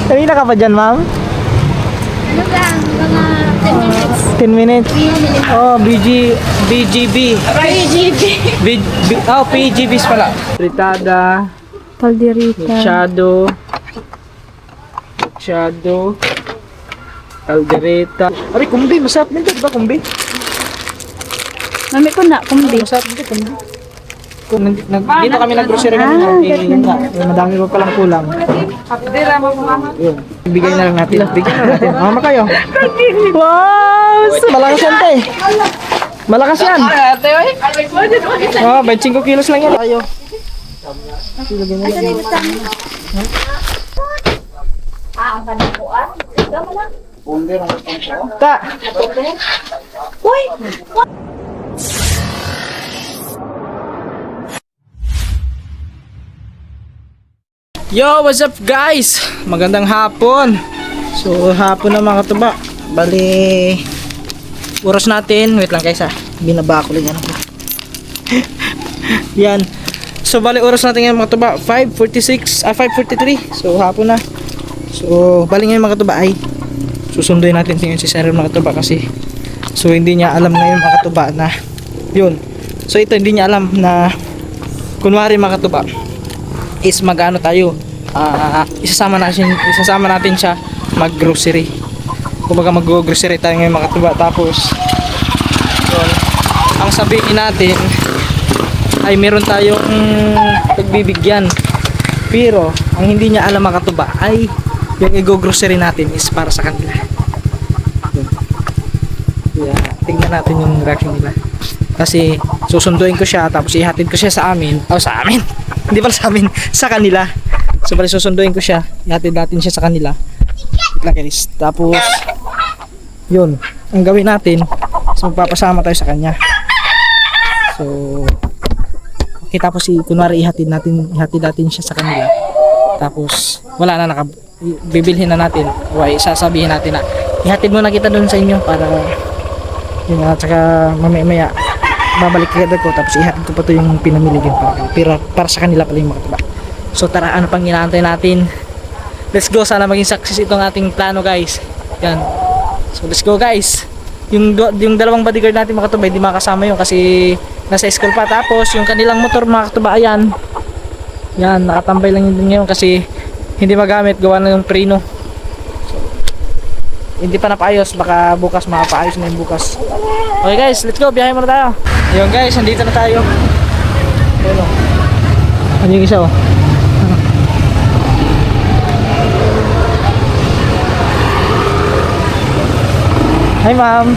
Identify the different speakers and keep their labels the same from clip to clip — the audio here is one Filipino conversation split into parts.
Speaker 1: Kanina ka pa dyan, ma'am?
Speaker 2: Ano lang, mga 10 minutes.
Speaker 1: 10 minutes? Oh, BGB.
Speaker 2: KGB.
Speaker 1: PGBs pala. Fritada,
Speaker 2: Calderita.
Speaker 1: Shadow, caldereta. Aray, kumbi. Masarap nito, di ba kumbi?
Speaker 2: Mami ko na, kumbi.
Speaker 1: Masarap nito, kumbi. Dito kami nag-grocery kanina. Yun nga, madami pa palang kulang. Yun. Bigay na lang natin. Bigyan na natin. Mama kayo. Wow! Malakas yan, te. Malakas yan. Oh, 25 kilos lang yan. Tayo. Ta.
Speaker 2: Uy!
Speaker 1: Yo, what's up guys? Magandang hapon. So, hapon na mga katuba. Bali, oras natin. Wait lang guys ha. Binaba ko lang yan. Yan. So, bali oras natin ngayon mga katuba. 5:43. So, hapon na. So, bali ngayon mga katuba ay susunduin natin ngayon si Cyril mga katuba kasi so, hindi niya alam ngayon mga katuba na yun. So, ito hindi niya alam na kunwari mga katuba is mag-ano tayo, isasama natin siya mag-grocery. Kumbaga mag-grocery tayo ngayon mga katuba. Tapos yun, ang sabihin natin ay meron tayong pagbibigyan, pero ang hindi niya alam mga katuba ay yung i-grocery natin is para sa kanila. Yun. Yeah, tingnan natin yung reaction nila kasi susunduin ko siya tapos ihatid ko siya sa amin sa amin hindi pala sa amin, sa kanila. So bali susunduin ko siya, ihatid natin siya sa kanila. Wait lang guys. Tapos yun, ang gawin natin is magpapasama tayo sa kanya. So okay, tapos kunwari ihatid natin siya sa kanila. Tapos wala na, bibilhin na natin o ay sasabihin natin na ihatid muna kita doon sa inyo para yun, at saka mamaya babalik agad ko tapos ihatid ko pa to yung pinamili din para sa kanila pala yung mga katuba. So tara, ano pang inaantay natin? Let's go, sana maging success itong ating plano guys. Yan. So let's go guys. Yung dalawang bodyguard natin mga katuba hindi makasama yun kasi nasa school pa. Tapos yung kanilang motor mga katuba, ayan. Yan, nakatambay lang yun ngayon kasi hindi magamit, gawa na yung preno. So, hindi pa napaayos, baka bukas makapaayos na yung bukas. Okay guys, let's go, biyahe muna tayo. Ayun guys, nandito na tayo. Ayun o. Ano yung isa o? Hi ma'am.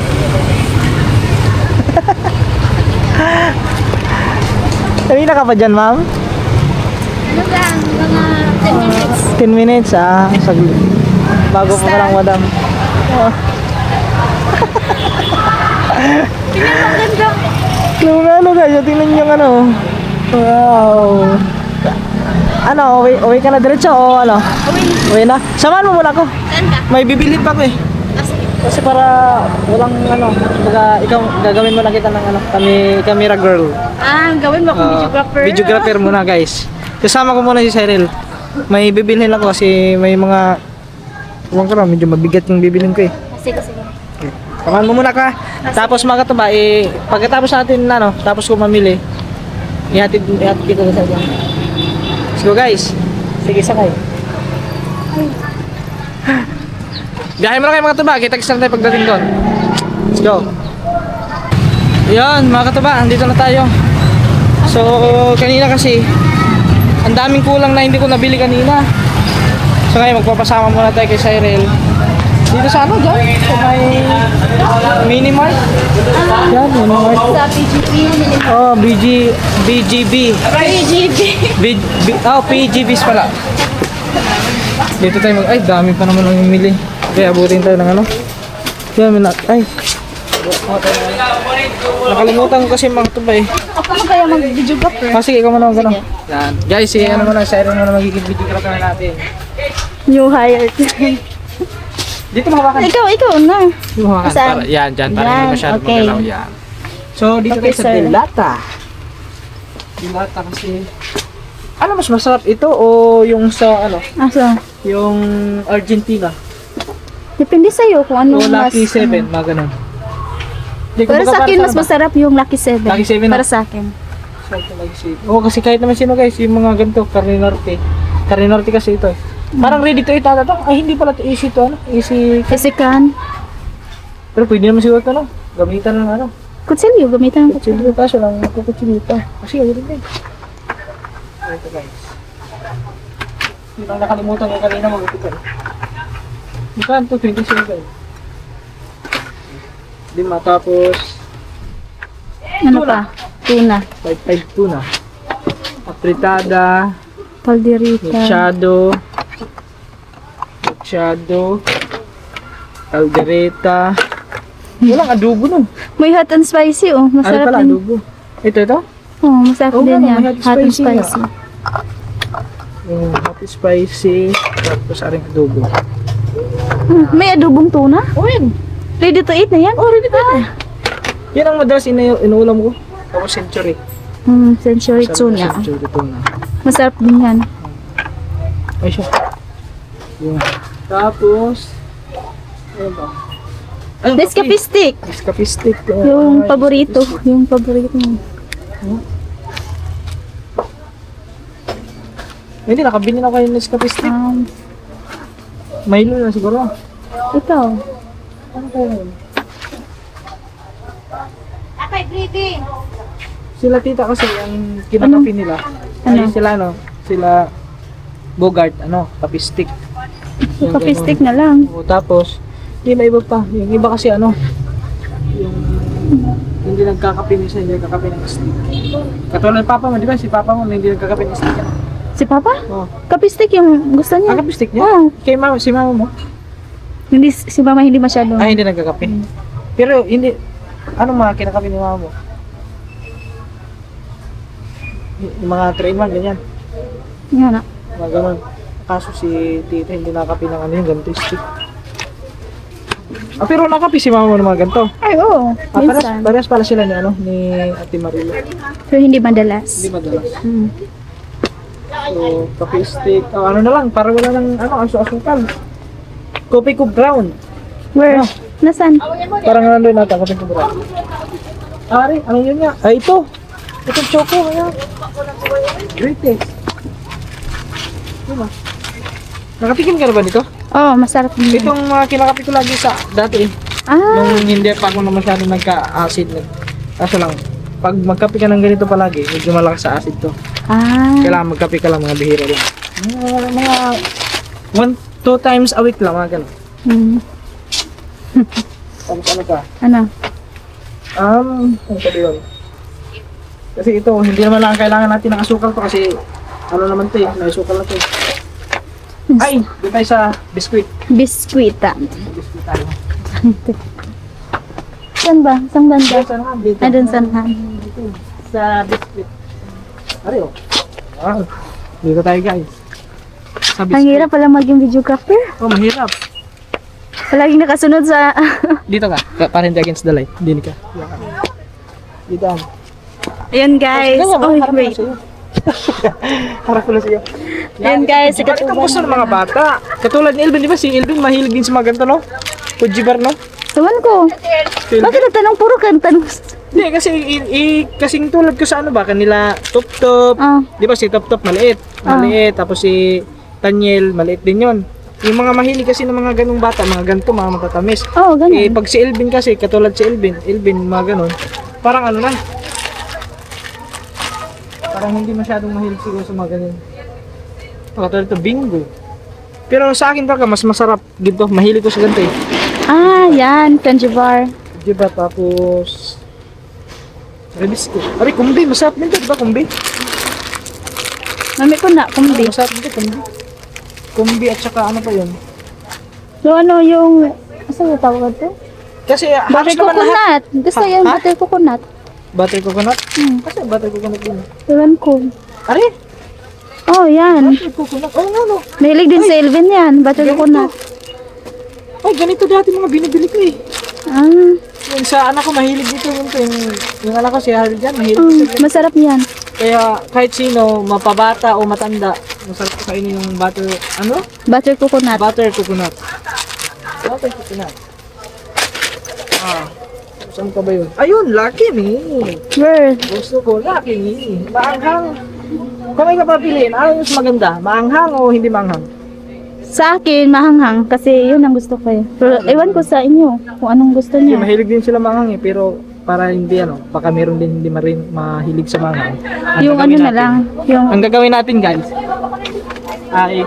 Speaker 1: Kanina ka pa dyan ma'am?
Speaker 2: Ano lang, mga 10 minutes.
Speaker 1: 10 minutes saglit. Bago pa lang madam. Oh.
Speaker 2: Tingnan mo, ang ganda.
Speaker 1: Ano guys, tingnan yung ano. Wow. Ano, uwi ka na diretso o ano? Uwi na. Samahan mo muna ako.
Speaker 2: Saan ka?
Speaker 1: May bibilhin pa ko eh. Kasi para walang ano, baga ikaw gagawin mo na kita ng ano, kami camera girl.
Speaker 2: Gawin mo akong videographer.
Speaker 1: Videographer muna guys. Kasama ko muna si Cyril. May bibilhin ako kasi may mga huwag ko medyo mabigat yung bibilhin ko eh.
Speaker 2: Sige.
Speaker 1: Samahan mo muna ka. Tapos mga katuba, pagkatapos natin tapos ko mamili, ihatid kita sa inyo. Let's go guys. Sige, sakay. Biyahe mo na kayo mga katuba, kita-kits na tayo pagdating doon. Let's go. Ayan mga katuba, andito na tayo. So kanina kasi ang daming kulang na hindi ko nabili kanina. So ngayon magpapasama muna tayo kay Cyril dito sa ano dyan? Sa may Minimart? Yan, Minimart.
Speaker 2: Sa PGB.
Speaker 1: Oh, BGB. PGBs pala. Dito tayo ay dami pa naman ang mimili. Kaya abutin tayo ng ano. Yan, ay. Nakalimutan ko kasi mga tuba eh.
Speaker 2: Ako na kaya mag-videographer.
Speaker 1: Sige, ikaw muna mag ano. Yan. Guys, ano muna, Cyril muna magiging videographer natin.
Speaker 2: New hired.
Speaker 1: Dito mahawakan.
Speaker 2: Ikaw na.
Speaker 1: Dito mahawakan.
Speaker 2: Saan?
Speaker 1: Yan, dyan. Para
Speaker 2: Yan,
Speaker 1: hindi masyado
Speaker 2: okay.
Speaker 1: magalaw. Yan. So, dito
Speaker 2: Okay,
Speaker 1: tayo sa
Speaker 2: sir.
Speaker 1: Dilata. Dilata kasi ano mas masarap ito o yung sa ano?
Speaker 2: Asa?
Speaker 1: Yung Argentina.
Speaker 2: Depende sa'yo kung
Speaker 1: O
Speaker 2: ano mas...
Speaker 1: Lucky 7, mga ganun. Hindi,
Speaker 2: Para
Speaker 1: kumbaga,
Speaker 2: sa akin,
Speaker 1: para
Speaker 2: mas
Speaker 1: ba?
Speaker 2: masarap yung Lucky 7.
Speaker 1: Lucky 7 na?
Speaker 2: Para sa akin.
Speaker 1: Oo, kasi kahit naman sino guys, yung mga ganito, Carne Norte. Carne Norte kasi ito. Parang ready to eat ata to. Ay, hindi pala to easy to, ano? Easy.
Speaker 2: Isikan.
Speaker 1: Pero pwede naman siguro to, no? Gamitan ng ano.
Speaker 2: Kutsilyo, gamitan ng
Speaker 1: Kutsilyo, kaso lang, nakukutsilyo pa. Kasi yun din. Ito guys. Hindi lang nakalimutan yung kanina mag-upitan. Bukan to, 27. Lima, tapos
Speaker 2: Ano pa? Tuna.
Speaker 1: 5 tuna. Apritada,
Speaker 2: Calderita.
Speaker 1: machado, caldereta. Walang adobo nun.
Speaker 2: May hot and spicy, oh.
Speaker 1: Ano
Speaker 2: Masarap
Speaker 1: pala
Speaker 2: din.
Speaker 1: adobo? Ito?
Speaker 2: Oh, masarap
Speaker 1: Oo
Speaker 2: din
Speaker 1: nga,
Speaker 2: yan.
Speaker 1: may hot
Speaker 2: Hot and
Speaker 1: spicy nga.
Speaker 2: spicy.
Speaker 1: Yung hot spicy, tapos aring adobo.
Speaker 2: May adobong tuna?
Speaker 1: Oh, yan.
Speaker 2: Ready to eat na yan?
Speaker 1: Oh, ready to eat. Yan ang madalas inuulam ko. Tapos century.
Speaker 2: Century
Speaker 1: Sarap na
Speaker 2: tuna.
Speaker 1: Century tuna.
Speaker 2: Masarap din yan.
Speaker 1: Ay siya. Yun. Tapos, ano ba? Ay,
Speaker 2: Nescafe stick.
Speaker 1: Nescafe stick.
Speaker 2: Yung paborito. Yung paborito mo.
Speaker 1: Hindi, nakabili na kayo ng Nescafe stick. Milo na siguro.
Speaker 2: Ikaw.
Speaker 1: Ano kayo yun?
Speaker 2: Apay, breathing.
Speaker 1: Sila tita kasi ang kinakapi nila. Ay,
Speaker 2: Ano?
Speaker 1: sila ano? Sila Bogart, kape stick. Yung
Speaker 2: Kape
Speaker 1: ganun.
Speaker 2: stick na lang.
Speaker 1: Oo, tapos, may iba pa. Yung iba kasi yung hindi nagkakape minsan, hindi nagkakape ng stick. Katulad ng papa mo, di ba? Si papa mo hindi nagkakape ng stick.
Speaker 2: Si Papa?
Speaker 1: Oo.
Speaker 2: Kape stick yung gusto niya.
Speaker 1: Ang kape stick niya?
Speaker 2: Oo.
Speaker 1: Kay mama, si mama mo?
Speaker 2: Hindi, si Mama hindi masyado.
Speaker 1: Ay, hindi nagkakape. Pero hindi, ano mga kinakape ni mama mo? Yung mga 3-in-1, ganyan.
Speaker 2: Yan na.
Speaker 1: Mga ganun. Kaso si tita hindi nakape ng yung ganito stick. Pero nakape si mama mo ng mga ganito.
Speaker 2: Ay, oo. Minsan.
Speaker 1: Parehas pala sila ni Ate Marilo.
Speaker 2: Pero hindi madalas.
Speaker 1: Hindi madalas.
Speaker 2: Hmm.
Speaker 1: So, coffee stick. Ano na lang, para wala nang aso-asukal. Coffee Cube Brown.
Speaker 2: Where?
Speaker 1: Ano?
Speaker 2: Nasaan?
Speaker 1: Parang nandun nata, Coffee Cube Brown. Ari, ano yun nga? Ay, ito. Ito choco, ayan. Greatest. Diba? Nakatikim ka na ba nito?
Speaker 2: Oh, masarap din. yan.
Speaker 1: Itong kinakapi ko lagi sa dati eh.
Speaker 2: Ah,
Speaker 1: Nung hindi pa ako na masyado nagka-acid. Kaso lang, pag magkape ka ng ganito palagi, medyo malakas sa acid to. Kailangan magkape ka lang, mga bihira lang. Mga 1-2 times a week lang, mga ganun.
Speaker 2: Hmm.
Speaker 1: Tapos ano pa?
Speaker 2: Ano?
Speaker 1: Ano pa yun? Kasi ito, hindi naman lang kailangan natin ng asukal to kasi ano naman to eh, may asukal na to eh. Ay, doon tayo sa biskuit.
Speaker 2: Biskwita.
Speaker 1: Biskuit tayo.
Speaker 2: Saan ba? Saan banda?
Speaker 1: Saan ka? Dito.
Speaker 2: Ah, dun saan ha?
Speaker 1: Dito. Sa biskuit. Ari oh. Wow. Dito tayo guys. Sa
Speaker 2: Ang hirap pala maging videographer.
Speaker 1: Oh, mahirap.
Speaker 2: Palaging nakasunod sa...
Speaker 1: Dito ka. Para hindi against the light. Hindi ka. Dito ang.
Speaker 2: Ayan guys. Oh, wait.
Speaker 1: Harap ko na siya.
Speaker 2: Ayan guys.
Speaker 1: Ito gusto ng mga bata. Katulad ni Elvin, di ba? Si Elvin mahilig din sa mga ganito, no? Fujibar, no?
Speaker 2: Tuman ko.
Speaker 1: Si Elvin.
Speaker 2: Bakit natanong puro ka tanong?
Speaker 1: Hindi, kasi kasing tulad ko sa ano ba, kanila Top-Top.
Speaker 2: Ah.
Speaker 1: Di ba si Top-Top maliit? Maliit. Tapos si Tanyel, maliit din yon. Yung mga mahilig kasi ng mga ganung bata, mga ganito, mga matatamis.
Speaker 2: Oh, ganyan.
Speaker 1: Pag si Elvin kasi, katulad si Elvin, mga ganun, parang ano na. Parang hindi masyadong mahilig siguro sa mga ganun. Katulad ito, bingo. Pero sa akin talaga, mas masarap dito. Mahilig ko sa ganito eh.
Speaker 2: Ah, yan. Candy bar.
Speaker 1: Diba? Tapos... Rebisco. Aray, kumbi. Masarap din ito. Diba kumbi?
Speaker 2: Mami ko na, kumbi.
Speaker 1: Masarap din ito, kumbi. Kumbi at saka ano pa yun.
Speaker 2: So ano yung... Asa yung tawag ito?
Speaker 1: Kasi halos
Speaker 2: Butter
Speaker 1: naman lahat.
Speaker 2: coconut. Gusto yung
Speaker 1: Ha?
Speaker 2: butter coconut.
Speaker 1: Butter coconut?
Speaker 2: Hmm.
Speaker 1: Kasi butter coconut yun.
Speaker 2: Ewan ko.
Speaker 1: Aray!
Speaker 2: Oh, yan.
Speaker 1: Butter coconut? Oo nga no.
Speaker 2: Mahilig din sa Elvin yan. Butter
Speaker 1: Ganito.
Speaker 2: coconut.
Speaker 1: Ay, ganito dati mga binibili ko eh.
Speaker 2: Ah,
Speaker 1: Yung sa anak ko mahilig dito. Yung anak ko si Harry dyan, mahilig
Speaker 2: oh,
Speaker 1: dito.
Speaker 2: masarap yan.
Speaker 1: Kaya kahit sino, mapabata o matanda, Masarap ko kainin yung butter, ano?
Speaker 2: Butter coconut.
Speaker 1: Butter coconut. Butter coconut. Ah. Saan ka ba yun? Ayun, Lucky Me.
Speaker 2: Where?
Speaker 1: Gusto ko, Lucky Me. Maanghang. Kung may kapapiliin, ano mas maganda? Maanghang o hindi maanghang?
Speaker 2: Sa akin, mahanghang. Kasi yun ang gusto ko eh. Pero ewan ko sa inyo kung anong gusto
Speaker 1: Hindi,
Speaker 2: niyo.
Speaker 1: mahilig din sila maanghang eh. Pero para hindi baka meron din hindi mahilig sa maanghang. Ang
Speaker 2: Yung ano
Speaker 1: gagawin
Speaker 2: na
Speaker 1: natin-
Speaker 2: lang. Yung,
Speaker 1: Ang gagawin natin guys, ay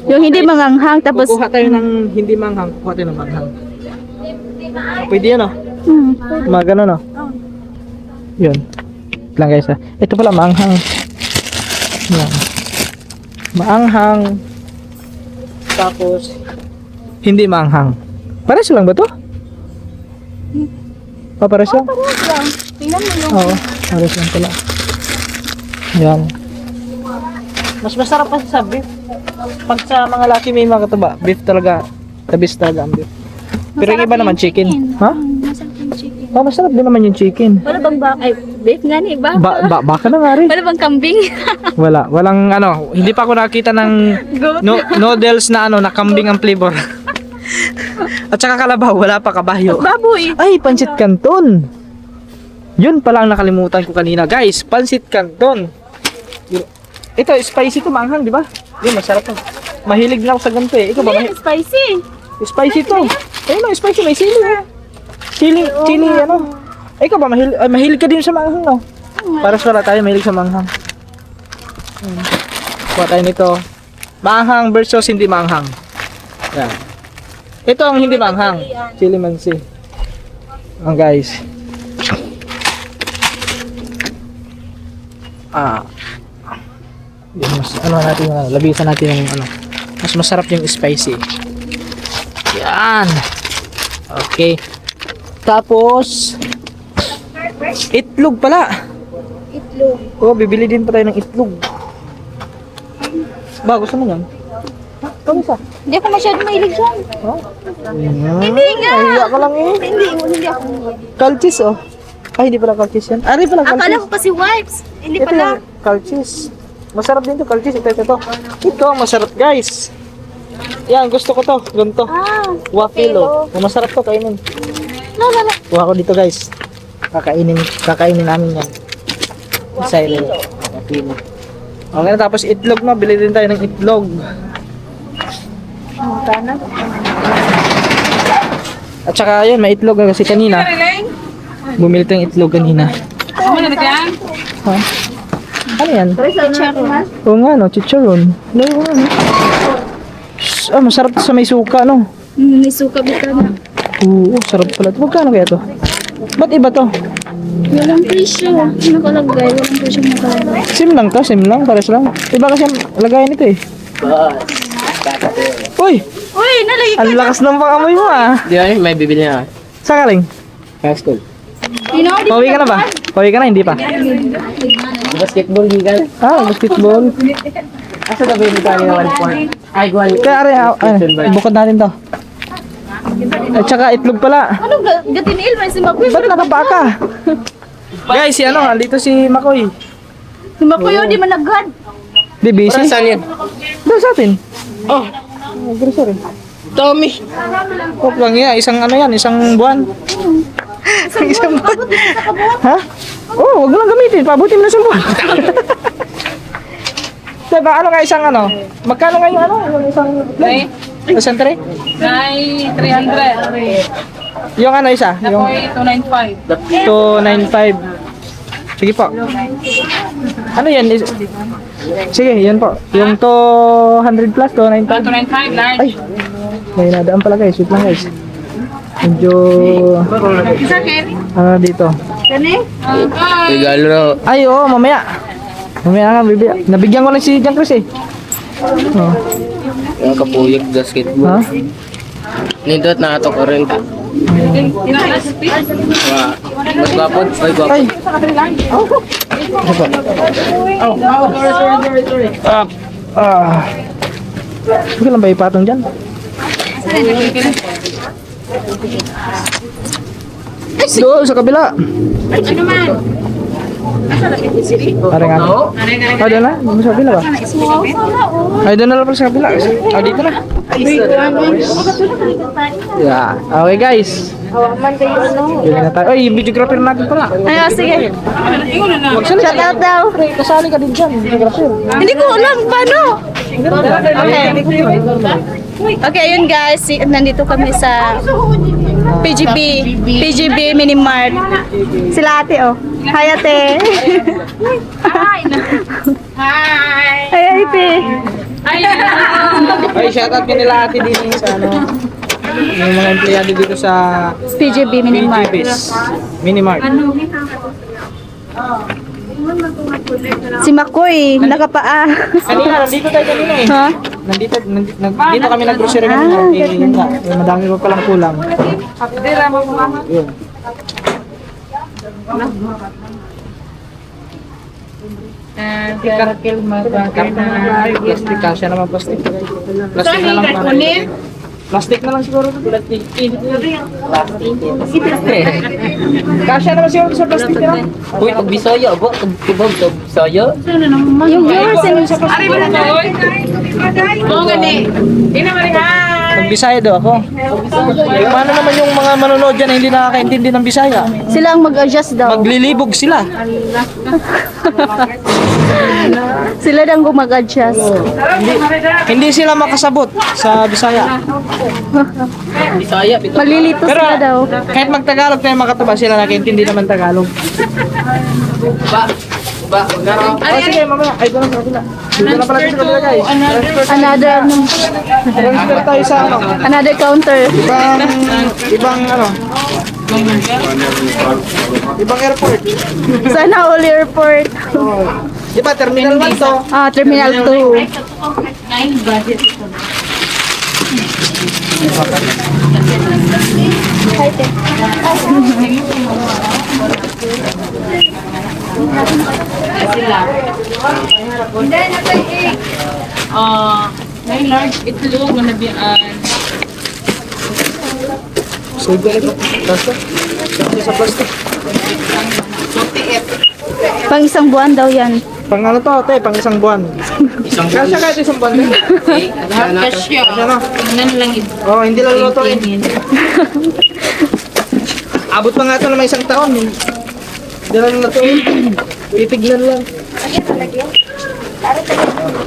Speaker 2: yung hindi manganghang. Tapos,
Speaker 1: kukuha tayo ng hindi maanghang, kukuha tayo ng maanghang. Pwede yan oh. Mga ganun oh. Yun. Wait lang guys ah. Ito pala maanghang. Yan. Maanghang. Tapos hindi maanghang. Pares lang ba to? Oh, pares lang?
Speaker 2: tingnan mo yung
Speaker 1: Oo, pares lang pala. Yan. Mas masarap pa sa beef. Pag sa mga Lucky May mga kataba, beef talaga. The best talaga ang beef. Pero yung iba naman chicken. Ha?
Speaker 2: Masarap yung chicken.
Speaker 1: Oh, masarap din naman yung chicken.
Speaker 2: Wala bang ay, beef nga ni, ba?
Speaker 1: Baka na nga rin.
Speaker 2: Wala bang kambing?
Speaker 1: Walang hindi pa ako nakita ng noodles na na kambing ang flavor. At saka kalabaw, wala pa kabayo.
Speaker 2: Baboy.
Speaker 1: Ay, pancit canton. Yun pala ang nakalimutan ko kanina, guys. Pancit canton. Ito, spicy to, maanghang, di ba? Yun, masarap to. Mahilig na ako sa ganito eh. Ikaw ba?
Speaker 2: Hindi, spicy.
Speaker 1: Spicy to. Ayun, spicy, may sili. Chili, ano. Ikaw ba, mahilig ka din sa maanghang, no? Para sa wala tayo, mahilig sa maanghang. Kuha tayo nito. Maanghang versus hindi maanghang. Yan. Ito ang hindi maanghang. Chili mansi. Ang guys. Mas natin labisan natin yung mas masarap yung spicy. Yan. Okay. Tapos itlog pala.
Speaker 2: Itlog.
Speaker 1: Oh, bibili din pa tayo ng itlog. Ba, gusto mo yan? Ha? Kamisa?
Speaker 2: Hindi ako masyadong mahilig dyan.
Speaker 1: Ha?
Speaker 2: Hindi nga.
Speaker 1: Nahiya ka lang eh.
Speaker 2: Hindi ako.
Speaker 1: Kalchis oh. Ay, hindi pala kalchis yan. Ari pala kalchis.
Speaker 2: Akala ko kasi wipes. Hindi
Speaker 1: Ito
Speaker 2: pala.
Speaker 1: yung kalchis. Masarap din to, kalchis. Ito. Ito ang masarap guys. Yan, gusto ko to. Ganito. Waffle oh. Masarap to, kainin.
Speaker 2: Lala.
Speaker 1: Kuha ko dito guys. Kakainin namin yan. Waffle. Waffle. Okay na, tapos itlog na. Bili din tayo ng itlog.
Speaker 2: Kanan.
Speaker 1: At saka yun, may itlog kasi kanina. Bumili tayong itlog kanina. Ha? Ano yan?
Speaker 2: Chicharon.
Speaker 1: Oo nga no, chicharon. Masarap to sa may suka no.
Speaker 2: May suka bita na.
Speaker 1: Oo, sarap pala. Magkano kaya to? Ba't iba to?
Speaker 2: Walang presyo. Nakalagay. Walang presyo nakalagay.
Speaker 1: Sim lang, pares lang. Iba kasi ang lagayan nito eh. Uy!
Speaker 2: Uy, nalagay
Speaker 1: Ang lakas ng pangamoy mo ah.
Speaker 3: Di ba, may bibili na.
Speaker 1: Saan galing?
Speaker 3: High school.
Speaker 1: Pauwi ka na ba? Pauwi ka na, hindi pa?
Speaker 3: Basketball, di ka?
Speaker 1: Basketball.
Speaker 3: Asa na ba yung mukha nila 1 point? Ay, gwal.
Speaker 1: Kaya bukod natin to. At saka itlog pala.
Speaker 2: Ano gatinil? May simakoy.
Speaker 1: Ba't nakapa ka? Guys, andito si Makoy.
Speaker 2: Simakoy yun, di managad.
Speaker 1: Di busy?
Speaker 3: Para saan yan?
Speaker 1: Doon sa atin.
Speaker 3: Oh,
Speaker 1: Grocery.
Speaker 3: Tommy.
Speaker 1: Hop lang yan, isang buwan. Isang buwan. Ha? Oh, wag mo lang gamitin, pabuti mo na isang buwan. Diba, isang magkano nga yung isang isang tray?
Speaker 4: Ay, 300.
Speaker 1: Yung isa? Yung
Speaker 4: Ako'y 295.
Speaker 1: 295. Sige po. Ano yan? Sige, yan po. Yung 200 plus, 295.
Speaker 4: 295, large.
Speaker 1: Ay, may nadaan pala guys. Wait lang guys. Medyo,
Speaker 2: Isa, Kenny?
Speaker 1: dito.
Speaker 2: Kenny?
Speaker 3: Regalo na.
Speaker 1: Ay, oo, mamaya. Mamaya nga, nabigyan ko lang si Jan Chris eh. Oh.
Speaker 3: Yung kapuyag basketball.
Speaker 1: Ha?
Speaker 3: Nindot na ato ko rin. Mas gwapod. Ay, gwapod.
Speaker 1: Ay. Sorry. Sige lang ba ipatong dyan? Doon sa kabila.
Speaker 2: Ano man?
Speaker 1: Parang ano? Oh, doon na? Doon sa kabila ba? Ay, doon na lang pala sa kabila. Oh, dito na. Yeah. Okay guys. Bili na tayo. Ay, yung videographer natin pala.
Speaker 2: Ay, sige. Shout out daw.
Speaker 1: Kasali ka din dyan, videographer.
Speaker 2: Hindi ko alam paano. Okay. Okay, ayun guys. Nandito kami sa PGB Mini Mart. Sila ate, oh. Hi, ate.
Speaker 4: Hi!
Speaker 2: Hi, ate.
Speaker 1: Ay, shoutout ka nila ate din sa ano. Yung mga empleyado dito sa
Speaker 2: PGB Mini Mart.
Speaker 1: PGB's Minimart.
Speaker 2: Si Makoy, nakapaa.
Speaker 1: Kanina, nandito tayo kanina eh.
Speaker 2: Ha?
Speaker 1: Dito kami nag-grocery kanina. Eh, yun nga, eh, madami pa palang kulang. Yun. Plastic, kasya naman plastic. Plastic na lang para. Plastic na lang siguro. Kasya naman siguro sa plastic na lang.
Speaker 3: Uy, pag bisoyo, abo, pag bisoyo.
Speaker 2: Yung viewers,
Speaker 4: Ari mo na doon. Oo, gani. Hindi naman rin.
Speaker 1: Mag-Bisaya daw ako. Eh, paano naman yung mga manonood dyan na hindi nakakaintindi ng Bisaya?
Speaker 2: sila ang mag-adjust daw.
Speaker 1: Maglilibog sila.
Speaker 2: Sila lang mag-adjust.
Speaker 1: Hindi sila makasabot sa Bisaya.
Speaker 3: Bisaya, bito.
Speaker 2: Malilito
Speaker 1: Pero
Speaker 2: sila daw.
Speaker 1: kahit magtagalog tayo makatuba sila nakaintindi naman Tagalog.
Speaker 3: Ba, magkano?
Speaker 1: Oh, sige, mamaya. Ay, doon sa kabila. Dito na pala sa kabila, guys. Transfer tayo sa ano.
Speaker 2: Another counter.
Speaker 1: Ibang ano. Ibang airport.
Speaker 2: Sana all airport.
Speaker 1: Oh. Di ba, Terminal 1 to?
Speaker 2: Terminal 2.
Speaker 4: May large itlog na nabiyaan.
Speaker 1: Save ka rin. Basta. Sa plastic.
Speaker 2: Pang isang buwan daw yan.
Speaker 1: Pang ano to, te? Pang isang buwan. Kasya kahit isang buwan din.
Speaker 4: Kasya.
Speaker 1: Ano?
Speaker 4: Tingnan lang ito.
Speaker 1: Oh, hindi lang lutuin. Abot pa nga ito na may isang taon. Hindi lang lutuin. Titignan lang.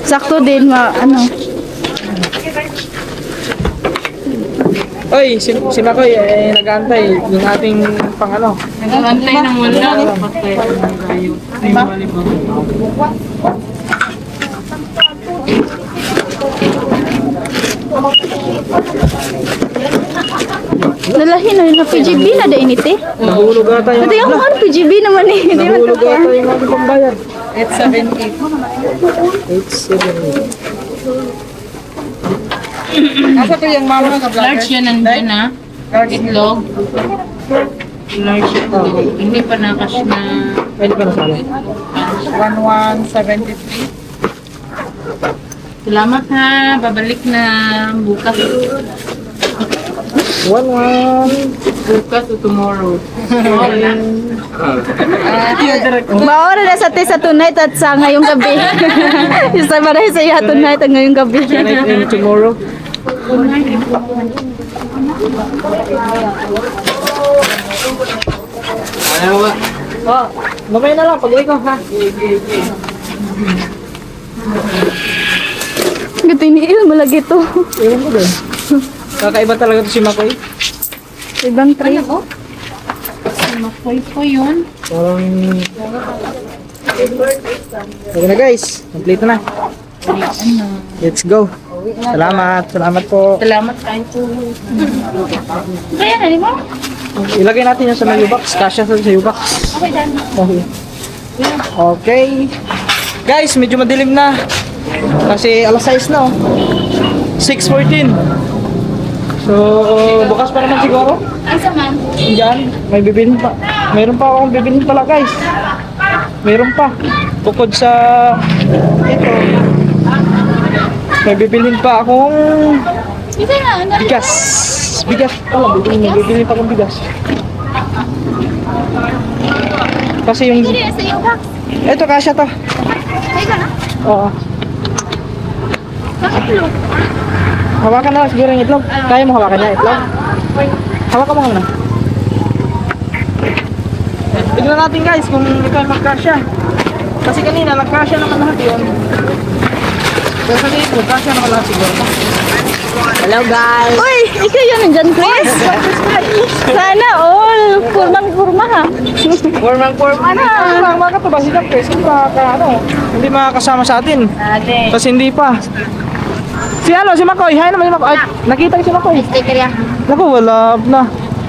Speaker 2: Sakto din, ano.
Speaker 1: Oy, si Makoy, nag-aantay yung ating pang ano.
Speaker 4: Nag-antay ng wala.
Speaker 2: Nalahin na yun na PGB na da init eh.
Speaker 1: Nahulog ata yung
Speaker 2: Ito yung ano, PGB naman eh. Hindi man
Speaker 1: Nahulog
Speaker 2: ito
Speaker 1: ata yung ating pambayad.
Speaker 4: 878.
Speaker 1: 878. Asa to yung mama sa
Speaker 4: Large yan nandiyan na. Itlog. Large itlog. Hindi pa nakas na
Speaker 1: Pwede pa nasali.
Speaker 4: 1173. Salamat ha. Babalik na bukas.
Speaker 1: 1-1.
Speaker 4: Bukas o tomorrow.
Speaker 2: Maora na sa sa tonight at sa ngayong gabi. Yung sa maray sa iya tonight at ngayong gabi.
Speaker 1: Tonight and tomorrow.
Speaker 3: Ano ba?
Speaker 1: Oh, mamaya na lang, pag-uwi ko ha.
Speaker 2: Gato iniil mo lagi to.
Speaker 1: Ewan ko din. Kakaiba talaga to si Makoy.
Speaker 2: Ibang tray.
Speaker 4: Makoy po yun.
Speaker 1: Parang... Okay na guys, complete na. Let's go. Salamat, salamat po.
Speaker 4: Salamat kayo po.
Speaker 2: Kaya na, di ba?
Speaker 1: Ilagay natin yan sa may box. Kasya sa box. Okay. Okay. Guys, medyo madilim na. Kasi alas 6 na oh. 6:14. So, bukas pa naman siguro.
Speaker 2: Ang saman.
Speaker 1: Diyan, may bibilhin pa. Mayroon pa akong bibilhin pala guys. Mayroon pa. Bukod sa ito. May bibilhin pa akong
Speaker 2: Ito na, ano?
Speaker 1: bigas. Bigas pala, bibilhin pa akong bigas. Kasi yung
Speaker 2: Sa iyo box.
Speaker 1: Ito, kasya to.
Speaker 2: Ay, ka na?
Speaker 1: Oo. Hawakan na lang siguro yung itlog. Kaya mo hawakan niya itlog? Hawakan mo muna. Tignan natin guys kung ito ay magkasya. Kasi kanina nagkasya naman lahat yun. Pero sa dito, kasya naman lahat siguro.
Speaker 3: Hello guys!
Speaker 2: Uy, ikaw yun nandyan, Chris. Sana all. Purmang-purma ha.
Speaker 1: Forma na. Mga katubang sila Chris. Hindi makakasama sa atin. Kasi hindi pa. Si Makoy. Hi naman si Makoy. Ay, nakita ko si Makoy.
Speaker 4: Sticker yan.
Speaker 1: Naku, wala na.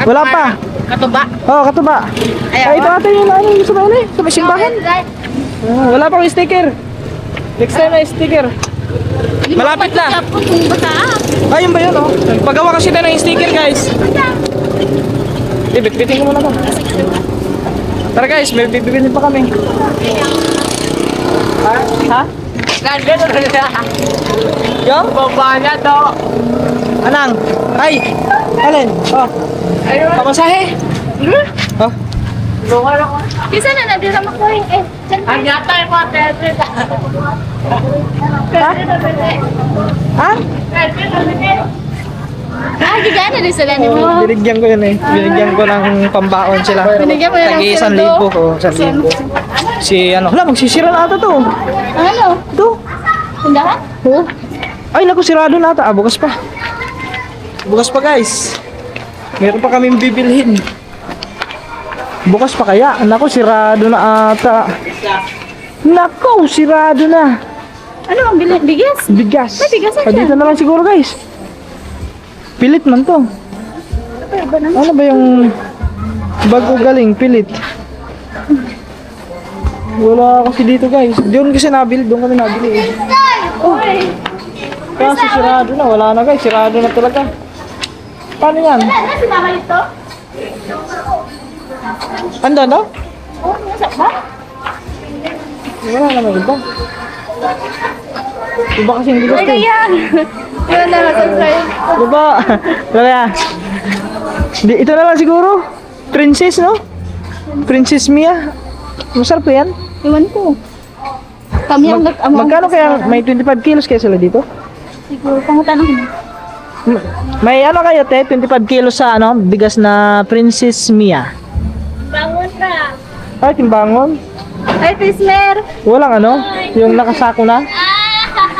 Speaker 1: Wala pa.
Speaker 4: Katuba.
Speaker 1: Oo, katuba. Ay, ito ate yung ano yung sa may sa may simbahan. Wala pa akong sticker. Next time na sticker. Malapit na. Ayun ba yun, oh? Pagawa kasi tayo ng sticker, guys. Bit-bitin ko muna to. Tara guys, may bibilin pa kami. Ha? Yung?
Speaker 3: Baba na to!
Speaker 1: Anang? Ay! Alin? Oh. Pamasahe? Oh.
Speaker 2: Kisa na nadira mo ko eh.
Speaker 3: Ang yata yung mga tete.
Speaker 1: Ha?
Speaker 2: Ah, gigana din sila ni mo.
Speaker 1: Binigyan ko yun eh. Binigyan ko ng pambaon sila.
Speaker 2: Binigyan mo yan ng
Speaker 1: Tagi 1,000.
Speaker 2: sweldo.
Speaker 1: Oh, 1,000. Si ano? Hala, magsisira na ata to.
Speaker 2: Ano?
Speaker 1: Ito.
Speaker 2: Tindahan?
Speaker 1: Oh. Ay, naku, sirado na ata. Ah, bukas pa. Bukas pa guys. Meron pa kaming bibilhin. Bukas pa kaya? Naku, sirado na ata. Naku, sirado na.
Speaker 2: Ano ang bigas?
Speaker 1: Bigas.
Speaker 2: May bigas na
Speaker 1: Ah, dito na lang siguro guys. Pilit man to. Ano ba yung bago galing? Pilit. Wala kasi dito guys. Doon kasi nabili. Doon kami nabili eh. Kasi sirado na. Wala na guys. Sirado na talaga. Paano yan?
Speaker 2: Ano si mama nito?
Speaker 1: Anda na?
Speaker 2: Oh, nasa ba?
Speaker 1: Wala naman iba. Iba kasi hindi gusto.
Speaker 2: Ayan. Yun na, subscribe.
Speaker 1: Diba? Kaya. Ito na lang siguro. Princess, no? Princess Mia. Masarap yan.
Speaker 2: Iwan ko. Kami ang
Speaker 1: Magkano kaya may 25 kilos kaya sila dito?
Speaker 2: Siguro, pangutanong mo.
Speaker 1: May ano kayo te? 25 kilos sa ano? Bigas na Princess Mia.
Speaker 2: Bangon ka.
Speaker 1: Ay, timbangon.
Speaker 2: Ay, Tismer.
Speaker 1: Walang ano? Yung nakasako na?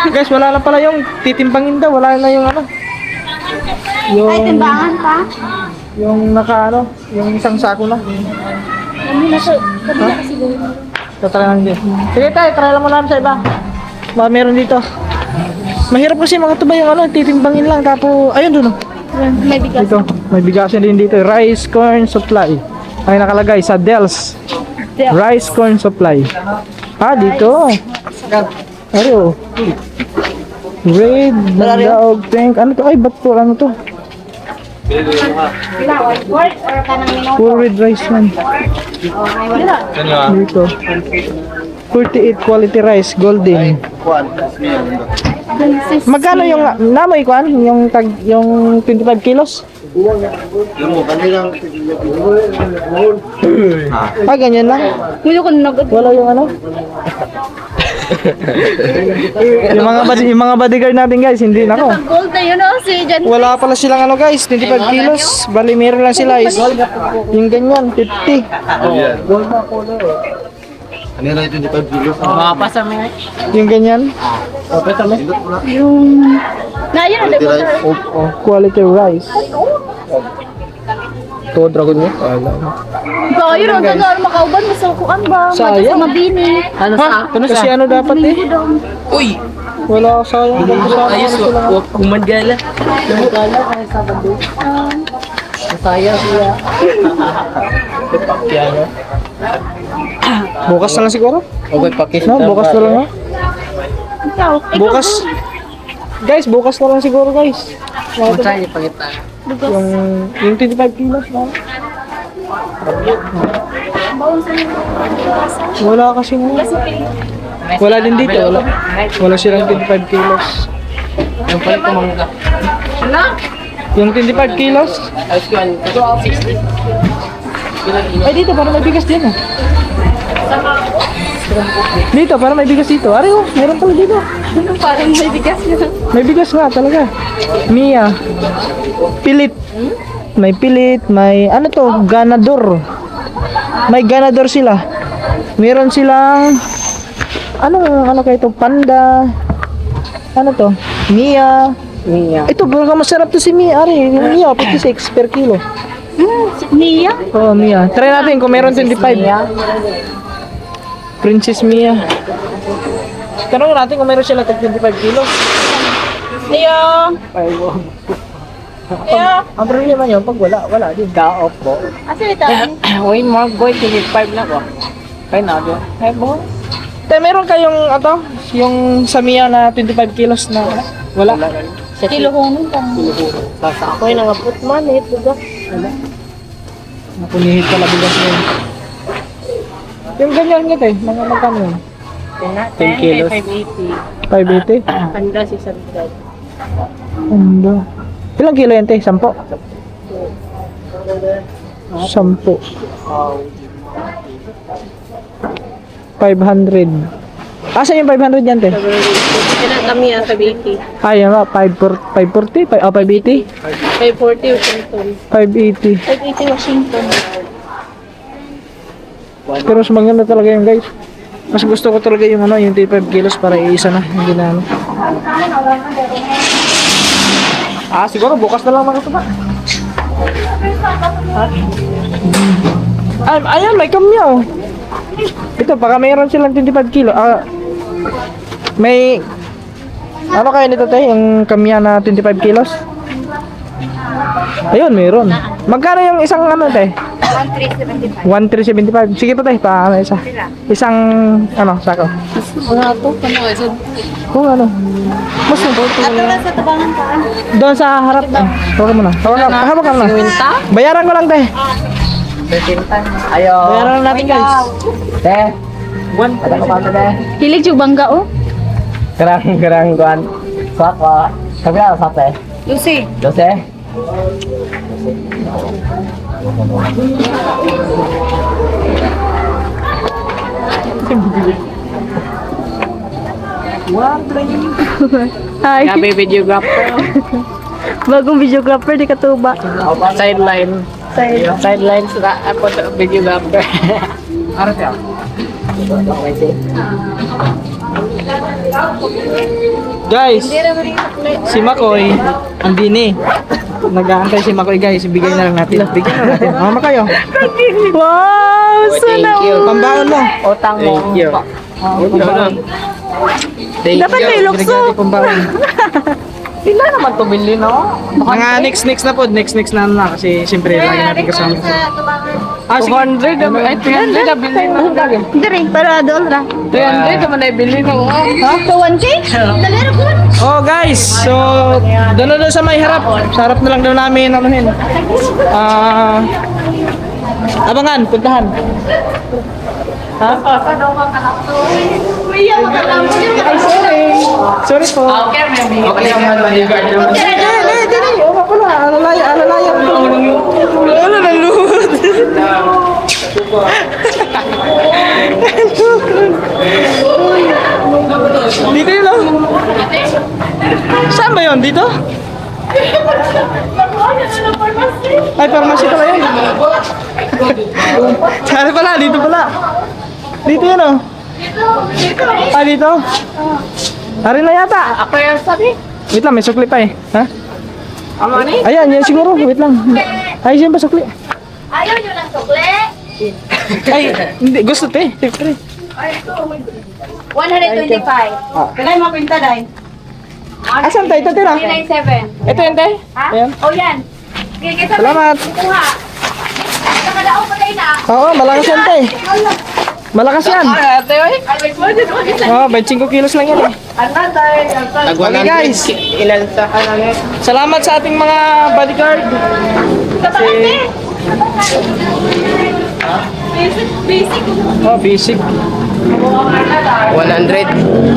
Speaker 1: Guys, wala na pala yung titimbangin daw. Wala na yung ano? Yung,
Speaker 2: Ay, timbangan pa.
Speaker 1: yung naka ano? Yung isang sako na.
Speaker 2: Kami na sa kabila siguro.
Speaker 1: Tatry lang din. Sige tayo, try lang mo namin sa iba. Mga meron dito. Mahirap kasi mga tuba yung ano, titimbangin lang. Tapos, ayun doon.
Speaker 2: May bigas.
Speaker 1: Dito, may bigasan din dito. Rice corn supply. Ay nakalagay sa Dells. Rice corn supply. Ah, dito. Ano? Red, mandaog, pink. Ano to? Ay, ba't po? Ano to? Full red rice man. Dito. 48 quality rice, golden. Magkano yung namoy kuan? Yung tag yung 25 kilos? Ah, ganyan lang.
Speaker 2: Ngayon ko nag
Speaker 1: Wala yung ano? yung mga bodyguard natin guys, hindi nako.
Speaker 2: gold na yun oh, si Jan.
Speaker 1: Wala pala silang ano guys, 25 kilos. Bali meron lang sila is yung ganyan, 50.
Speaker 5: Ano yung 25 kilos?
Speaker 3: Mga pasami nga.
Speaker 1: Yung ganyan.
Speaker 2: Yung... Na, yun ang dapat.
Speaker 1: Oh, quality rice. To dragon mo?
Speaker 2: Ba, yun ang dapat makauban. Masukuan ba?
Speaker 1: Sayang.
Speaker 2: Sa mabini.
Speaker 3: Ano sa? Ano
Speaker 1: Kasi
Speaker 3: sa?
Speaker 1: ano dapat eh?
Speaker 3: Uy!
Speaker 1: Wala sayang.
Speaker 3: Ayos, wag kumandgala. Kumandgala ay Sabado. Masaya siya.
Speaker 1: Bukas na lang siguro?
Speaker 3: Okay, pakis.
Speaker 1: No, bukas na lang ha?
Speaker 2: Ikaw.
Speaker 1: Bukas. Guys, bukas na lang siguro guys.
Speaker 3: Masaya pagkita.
Speaker 1: Yung 25 kilos na. Wala kasi nga. Wala din dito, wala. Wala silang 25 kilos.
Speaker 3: Yung palit ko mangga.
Speaker 1: Yung 25 kilos?
Speaker 3: Ayos ko yan. 60.
Speaker 1: Ay dito, parang may bigas din ah. Dito, para may bigas dito. Ari, oh, meron pala dito.
Speaker 2: Parang may bigas na.
Speaker 1: May bigas nga talaga. Mia. Pilit. May pilit, may ano to, ganador. May ganador sila. Meron silang ano kayo to, panda. Ano to? Mia. Ito, baka masarap to si Mia. Ari, yung Mia, 56 per kilo.
Speaker 2: Mia?
Speaker 1: Oh, Mia. Try natin kung meron 25. Princess Mia. Tanong natin kung meron sila 25 kilo.
Speaker 2: Mia?
Speaker 1: Ang problema nyo, pag wala din.
Speaker 3: Ka-off po.
Speaker 2: Asa ito?
Speaker 3: Uy, more boy, 25 na ko. Kaya na ako. Hey, boy.
Speaker 1: Te, meron kayong yung sa Mia na 25 kilos na wala?
Speaker 2: Kilo hunong kang.
Speaker 3: Sasa ako yung nangapot man eh. Tuga.
Speaker 1: Napunihit pala bigas na yun. Yung ganyan nga te, mga magkano yun?
Speaker 3: 10 kilos.
Speaker 1: 580?
Speaker 3: Handa si Sanidad.
Speaker 1: Ano? Ilang kilo yan te? 10? 10.
Speaker 3: Oh.
Speaker 1: 500. Asan yung 500 yan te?
Speaker 3: Kailan kami ang 580?
Speaker 1: Yan nga, 540? 580?
Speaker 3: 540 Washington.
Speaker 1: 580.
Speaker 2: 580 Washington.
Speaker 1: Pero mas maganda talaga yun guys. Mas gusto ko talaga yung yung 35 kilos para iisa na. Hindi na ano. Siguro bukas na lang mga tuba. Ayan, may kamyaw. Ito, baka mayroon silang 25 kilo. May ano kaya nito tayo, yung kamya na 25 kilos? Ayun, mayroon. Magkano yung isang ano tayo? 1375. Sige po tayo, paano isa? Isang sako.
Speaker 3: Mga to, ano,
Speaker 1: Kung ano. Mas
Speaker 2: Ato lang sa tabangan ka.
Speaker 1: doon sa harap. Tawag mo na. Hawak ka na. Bayaran ko lang, te.
Speaker 3: Ayo.
Speaker 1: Bayaran lang natin, guys.
Speaker 3: Te. Ada ko pa te.
Speaker 2: Hilig yung bangga oh.
Speaker 3: Gerang guan. Saka. Sabi na sa te.
Speaker 2: Lucy.
Speaker 3: 12.
Speaker 2: Hi.
Speaker 3: Gabi videographer.
Speaker 2: Bagong videographer di katuba.
Speaker 3: Sideline. Sideline sa ako videographer. Ano siya?
Speaker 1: Guys, si Makoy, andini. Nag-aantay si Makoy, guys. Bigay na lang natin. Bigyan na natin. Mama kayo.
Speaker 2: Wow! Sana
Speaker 1: Pambaon mo.
Speaker 3: Utang mo.
Speaker 5: Thank you.
Speaker 2: dapat may lukso.
Speaker 1: Binigyan natin pambaon.
Speaker 3: Sila naman to bili, no?
Speaker 1: Mga next na po. Next na na. Kasi siyempre, lagi natin kasama. Sige.
Speaker 3: 200 ay 300 na bili no.
Speaker 2: Dari, para doon ra.
Speaker 3: 300 naman ay bili no.
Speaker 2: Ha? 1K? Dalero ko.
Speaker 1: Oh guys, so doon na sa may harap. Sa harap na lang daw namin anuhin. Abangan, puntahan.
Speaker 2: Kuya, makalaman mo.
Speaker 1: Ay, sorry po.
Speaker 3: Okay, maybe. Okay naman bodyguard.
Speaker 1: Dili. Oo pala, alalaya. Ano na luhod? Dito yun oh. Saan ba yun? Dito? Ay, pharmacy pala yun. Saan pala? Dito pala. Dito yun oh. Dito? Hari na yata.
Speaker 3: Ako yung sabi.
Speaker 1: Wait lang, may sukli pa eh. Ha?
Speaker 3: Ano ni?
Speaker 1: Ayan, yan siguro. Wait lang. Ay, siya ba sukli?
Speaker 2: Ayaw nyo ng sukle?
Speaker 1: Ay, hindi. Gusto te. Siyempre.
Speaker 2: 125. Kailan mo pinta dahil?
Speaker 1: Asan tayo? Ito tira.
Speaker 2: 397.
Speaker 1: Ito yun tayo.
Speaker 2: Ha?
Speaker 1: Ayan.
Speaker 2: Oh, yan. Kikita mo.
Speaker 1: Salamat.
Speaker 2: Kuha. Nakadaong pa tayo na.
Speaker 1: Oo, malakas yan tayo. Malakas yan.
Speaker 3: Ate oy.
Speaker 1: Oo, 25 kilos lang yan eh.
Speaker 5: Nag
Speaker 1: Okay guys.
Speaker 3: Ilan sa kanang
Speaker 1: Salamat sa ating mga bodyguard. Kasi...
Speaker 2: Basic.
Speaker 1: Oh, basic.
Speaker 3: 100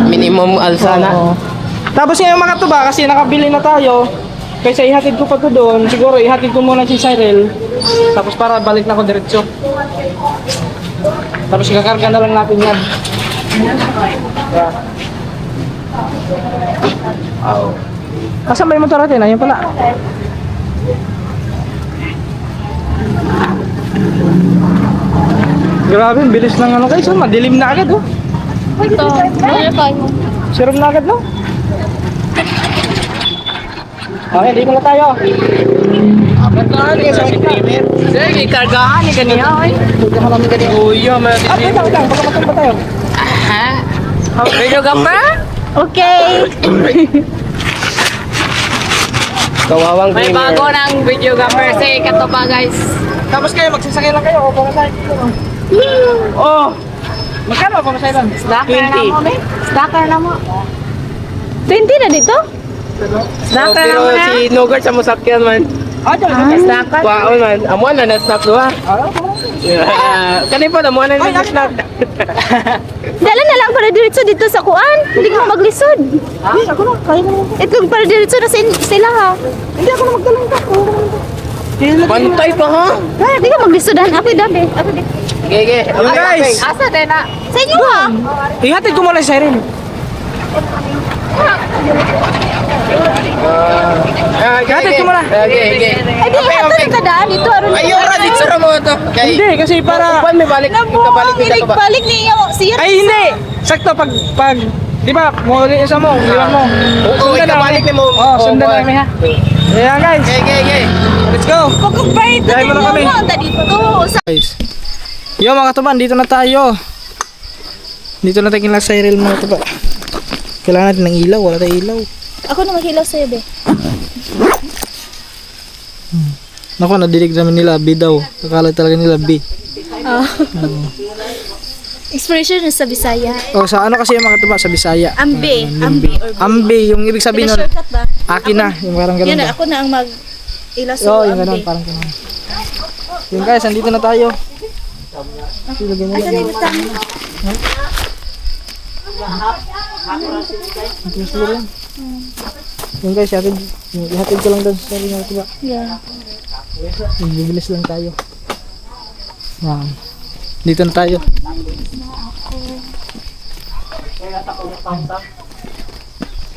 Speaker 3: minimum alsana.
Speaker 1: Oo. Tapos yung mga tuba, kasi nakabili na tayo. Kaysa ihatid ko pa to doon, siguro ihatid ko muna si Cyril. Tapos para balik na ako diretso. Tapos kakarga na lang natin yan. Kasan ba yung motor natin? Ayun pala. Grabe, ang bilis ng ano guys. Oh, madilim na agad oh.
Speaker 2: Ito. Ano kayo?
Speaker 1: Siram na agad no? Okay, dito na tayo. Kargahan ni sa streamer.
Speaker 4: Sige, kargahan ni kaniya, oy.
Speaker 1: Kargahan namin ganyan.
Speaker 4: Uy, may
Speaker 1: Wait lang. Baka matumba tayo.
Speaker 4: Ha? Video gapper?
Speaker 2: Okay.
Speaker 3: Kawawang
Speaker 4: May
Speaker 3: gamer.
Speaker 4: bago ng video gapper sa Katuba, guys.
Speaker 1: Tapos kayo, magsasakay lang kayo. O, pamasahe dito. Oh! Magkano ang pamasahe lang?
Speaker 4: Stacker na mo, be. Stacker na mo.
Speaker 2: 20 na dito?
Speaker 4: Stacker na
Speaker 3: Pero
Speaker 4: mo na.
Speaker 3: si Nogart sa musakyan man.
Speaker 1: Ah, dyan.
Speaker 4: Stacker.
Speaker 3: Kwaon man. Amuan na na-snap doha. Kanina pa amuan na na-snap.
Speaker 2: Dala na lang para diretso dito sa kuan. Hindi ka maglisod.
Speaker 1: Ako na, kaya na.
Speaker 2: Ito para diretso na sila ha.
Speaker 1: Hindi ako na magdalang ka.
Speaker 3: Pantay pa ha?
Speaker 2: Hindi ka maglisodan. Ako dabe. Ako di.
Speaker 3: Gege.
Speaker 1: Yun guys!
Speaker 4: Asa din na?
Speaker 2: Sa inyo ha.
Speaker 1: Ihatid ko muna si Irene. Ihatid ko muna.
Speaker 3: Gege.
Speaker 2: Ay di hato na tadaan dito aron.
Speaker 3: Ayo ra dito ra mo to. Kay.
Speaker 1: Hindi, kasi para...
Speaker 3: Kuan may balik. Ikabalik ni Katuba.
Speaker 2: Balik niyo siya.
Speaker 1: Ay, hindi! Sakto, pag... Di ba, muli isa mo, iwan mo.
Speaker 3: Oo, ikabalik ni mo.
Speaker 1: Oo, sundan namin ha. Ayan guys,
Speaker 3: Gege.
Speaker 1: let's go!
Speaker 2: Pagkumpay
Speaker 1: Dahil mo na kami.
Speaker 2: dito.
Speaker 1: Guys, yo mga tuban, dito na tayo. Dito na tayo kila Cyril mga tuba. Kailangan natin ng ilaw, wala tayong ilaw.
Speaker 2: Ako na maghilaw sa'yo, be.
Speaker 1: Naku, nadilig namin nila, B daw. Akala talaga nila B.
Speaker 2: Expression is sa Bisaya.
Speaker 1: O, sa ano kasi yung mga tuba, sa Bisaya.
Speaker 2: Ambe. Ambe or
Speaker 1: Ambi, yung ibig sabihin nun,
Speaker 2: shortcut ba?
Speaker 1: akin na, yung parang ganun
Speaker 2: Yan na,
Speaker 1: ba?
Speaker 2: ako na ang mag-ilaw
Speaker 1: Oo,
Speaker 2: sa'yo,
Speaker 1: yung ganun,
Speaker 2: ambe.
Speaker 1: parang ganun. Yung guys, andito na tayo. Ilagay nila
Speaker 2: Asan
Speaker 1: yung...
Speaker 2: yung tama?
Speaker 1: Ito lang. Yung guys, ihatid ko lang doon sa sarili mga tuba.
Speaker 2: Yeah.
Speaker 1: Bibilis lang tayo. Yan. Dito na tayo.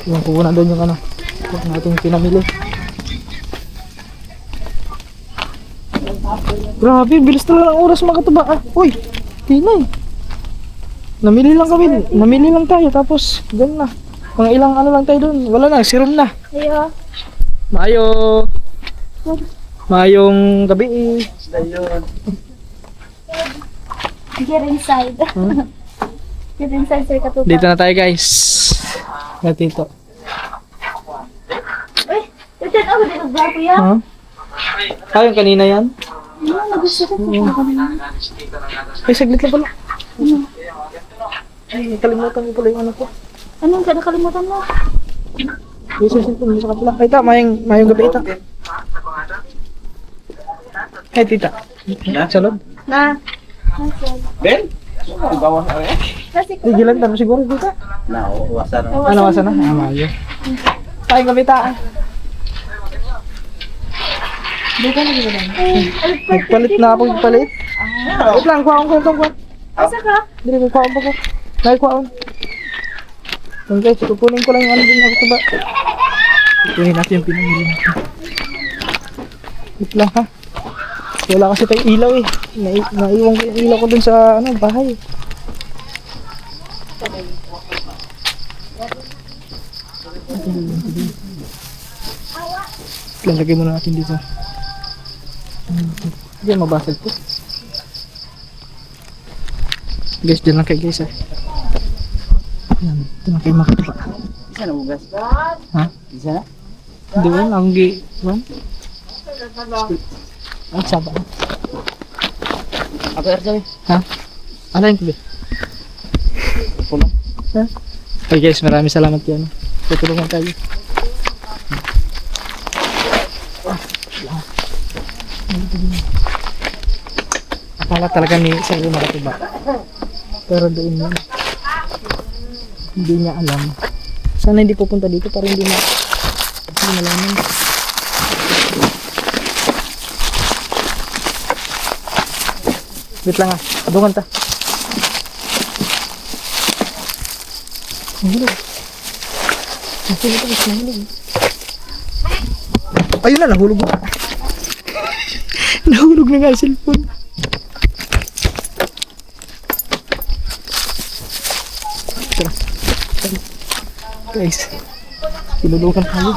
Speaker 1: Yung kukuha na doon yung ano. Yung ating pinamili. Grabe, bilis talaga ng oras mga katuba. Ah, uy, tinay. Namili lang kami. Namili lang tayo. Tapos, doon na. Mga ilang ano lang tayo doon. Wala na, sirom na.
Speaker 2: Ayo.
Speaker 1: Mayo. Mayong gabi.
Speaker 2: Get inside. Get inside, Sir Katuba.
Speaker 1: Dito na tayo guys. Gatito.
Speaker 2: Uy, ito ako dito ba, kuya?
Speaker 1: Ha? Ah, yung kanina yan?
Speaker 2: Nagusto ko.
Speaker 1: Ay, saglit lang pala. Ay, nakalimutan ko pala yung ano ko.
Speaker 2: Anong nakalimutan mo?
Speaker 1: Yung susunod sa kapila. Ay, ta, mayong gabi ita. Ay, tita. Salod.
Speaker 2: Na.
Speaker 3: Ben? Bawas na rin.
Speaker 1: Tigilan tayo siguro dito.
Speaker 3: Nawasan.
Speaker 1: Ano, wasa na? Ah, mayo. Tayong gabi ta. Nagpalit na ako, nagpalit. Wait lang, kuhaon ko itong kuhaon.
Speaker 2: Asa ka?
Speaker 1: Dili, kuhaon pa ko. Dahil kuhaon. Yan guys, kukunin ko lang yung ano din ako sa ba. Kukunin natin yung pinamili natin. Wait lang ha. Wala kasi tayong ilaw eh. Naiwan ko yung ilaw ko dun sa ano, bahay. Lang, lagay muna natin dito. Diyan mabasag po. Guys, dyan lang kayo guys. Yan, dyan lang kayo makatupa.
Speaker 3: Isa na bugas.
Speaker 1: Ha?
Speaker 3: Isa na?
Speaker 1: Di ba? Ang gi-wan? Ang saba.
Speaker 3: Ako erjaw eh.
Speaker 1: Ha? Alayin ko ba?
Speaker 3: Puno.
Speaker 1: Ha? Okay guys, maraming salamat yan. Tutulungan tayo. Akala talaga ni Sir makatuba. Pero doon yun. Hindi niya alam. Sana hindi pupunta dito para hindi malaman. Wait lang ha. Abungan ta. Ayun na, nahulog na. Nahulog na nga yung cellphone. Tara. Guys, tinulukan tayo.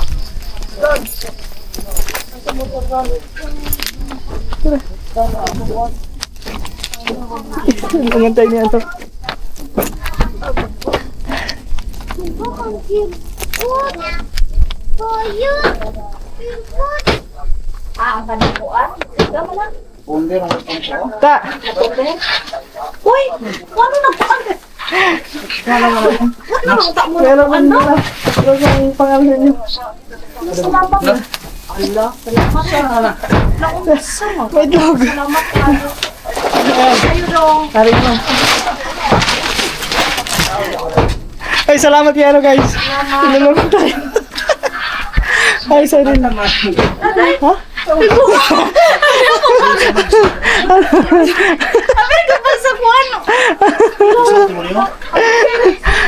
Speaker 1: Tara. Angantay niya ito. Ta!
Speaker 2: Uy, ano nagpaan ka?
Speaker 1: Meron mo na. Meron ang pangalan niyo. May dog. Tarik mo. Ay, salamat kay ano guys. Tinulungan tayo. Ay, sorry. Ha?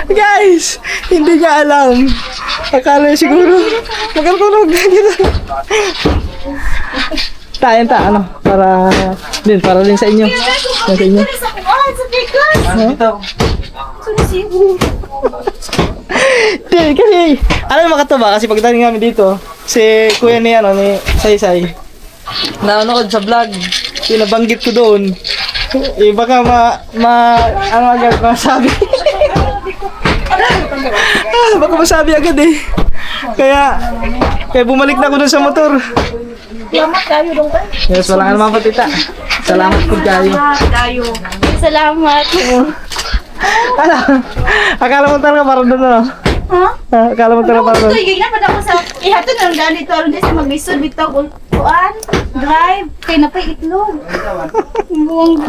Speaker 1: Guys, hindi niya alam. Akala niya siguro magkakulog na gito. Tayo ano, para din sa inyo. Sa inyo. Hindi, kasi alam mo makataba kasi pagdating namin dito, si kuya ni Saysay nanonood sa vlog, pinabanggit ko doon. Eh baka ano agad masabi. Baka masabi agad eh. Kaya bumalik na ako doon sa motor.
Speaker 2: Salamat kayo dong ka.
Speaker 1: Yes, wala ka naman patita. Salamat po kayo.
Speaker 2: Salamat.
Speaker 1: Akala mo talaga parang doon ano?
Speaker 2: Ha?
Speaker 1: Akala mo talaga parang doon.
Speaker 2: Ito, gignan pa ako sa ihato na dali to aron sa maglisod bitaw kuan drive kay napay itlog. Buong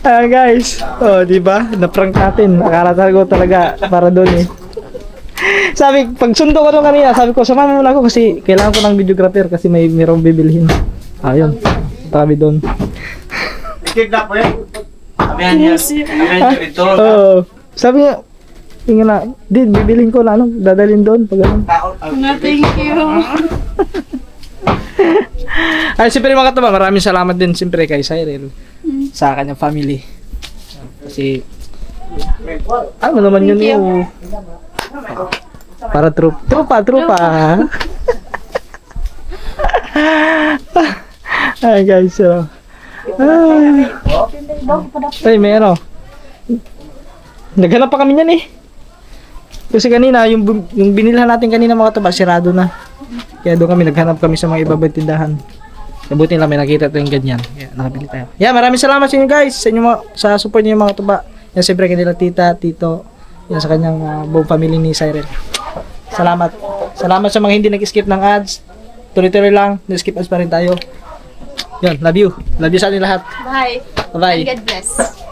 Speaker 1: Guys, di ba? Na-prank natin. Akala talaga para doon eh. Sabi, pag sundo ko doon kanina, sabi ko, samahan mo muna ako kasi kailangan ko ng videographer kasi may merong bibilhin. Ayun, punta kami doon.
Speaker 3: Kidnap po yan. Abihan niya dito.
Speaker 1: Oo. Sabi niya, tingnan na, bibilhin ko na dadalhin doon pag ano.
Speaker 2: thank you.
Speaker 1: Ay, siyempre mga katuba, maraming salamat din siyempre kay Cyril sa kanyang family. Kasi, ano naman yun yung para trupa. Ay guys, so. Ay, may ano. Naghanap pa kami niyan eh. Kasi kanina, yung binilhan natin kanina mga katuba, sirado na. Kaya doon naghanap kami sa mga ibabang tindahan. Mabuti lang may nakita tayong ganyan. Kaya nakabili tayo. Yeah, maraming salamat sa inyo guys. Sa inyo sa support niyo mga tuba. Yan siyempre kanila tita, tito. Yan sa kanyang buong family ni Cyril. Salamat. Salamat sa mga hindi nag-skip ng ads. Tuloy-tuloy lang. Nag-skip ads pa rin tayo. Yan, love you. Love you sa atin lahat.
Speaker 2: Bye.
Speaker 1: Bye-bye.
Speaker 2: God bless.